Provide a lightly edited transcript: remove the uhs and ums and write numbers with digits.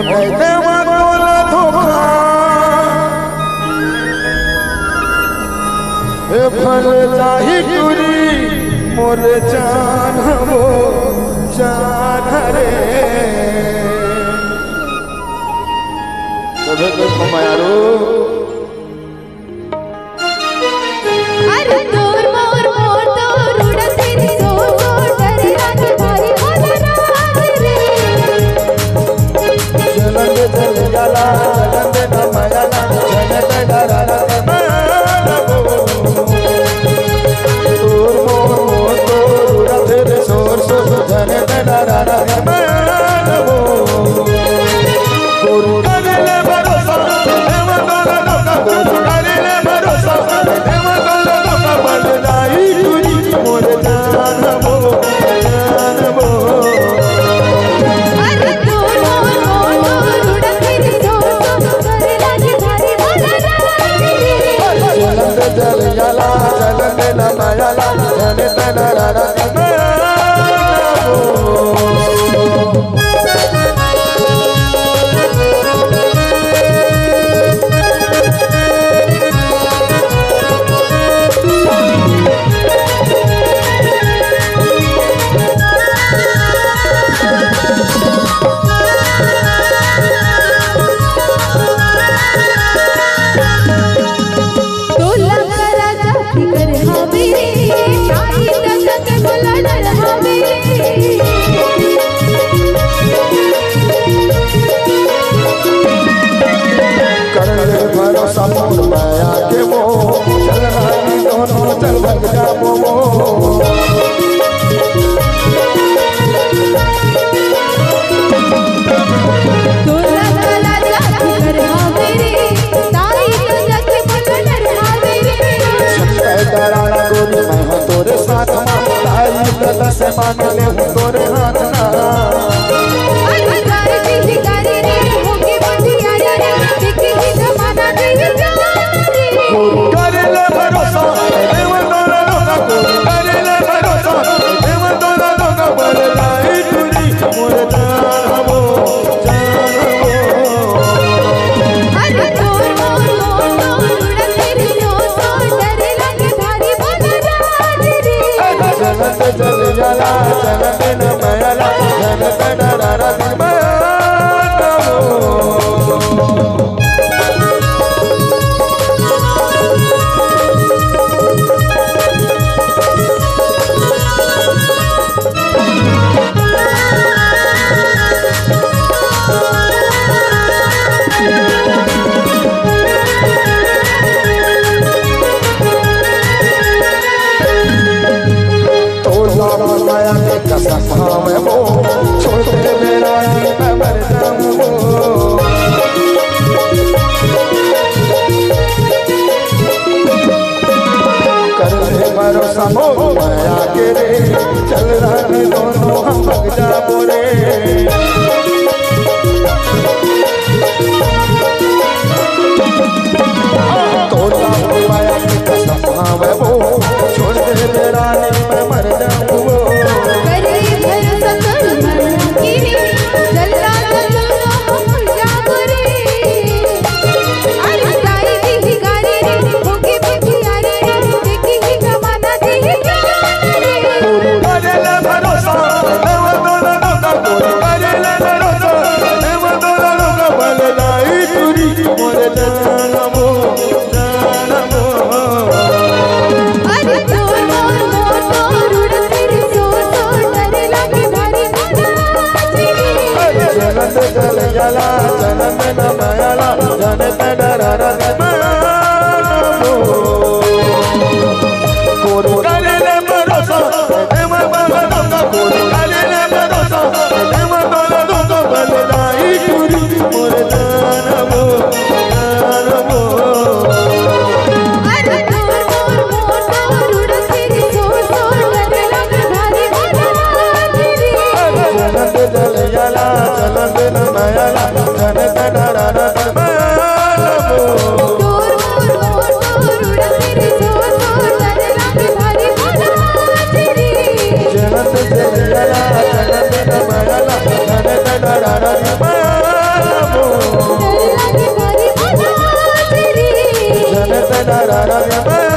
नहीं देवा तोला धोखा ए फल जाही टूरी मोर जान हो जान रे तबे तो कमायारो अरे दूर मोर मोर दूर उड़त तेरी जोर जोर डर लागे भारी होला रात रे चलन दे चल जाला चलन दे न मायाला चलन दे डरा रे दूर मोर मोर दूर उड़त तेरे शोर शोर चलन दे डरा रे गुरु करले भरोसा देवा तोला धोखा गुरु करले भरोसा देवा तोला धोखा बन जाई तुरी मोर जान हो अरे दूर मोर मोर दूर उड़त तेरी जोर जोर डर लागे भारी होला रात रे चलन दे चल जाला चलन दे न मायाला चलन दे डरा रे से मांग ले हूँ तोरे हाथ ना अरे दी गारी रे होके बंधिया रे देखी ही जमाना नहीं जाने कर ले भरोसा देवा तोला धोखा कर ले भरोसा देवा तोला धोखा बन जाई तुरी मोर जान हो अरे दूर मोर मोर दूर उड़त तेरी जोर जोर डर लागे भारी होला रात रे चलन दे चल जाला चलन दे न मायाला चलन दे डरा रे माया के कसम मैं वो छोड़ते मेरा ही मैं मर जाऊं कर ले भरोसा हो माया के रे चल रहे दोनों हम भग जाओ रे तोला माया के कसम मैं वो छोड़ते मेरा ही मैं मर जाऊं la रा रा रा रा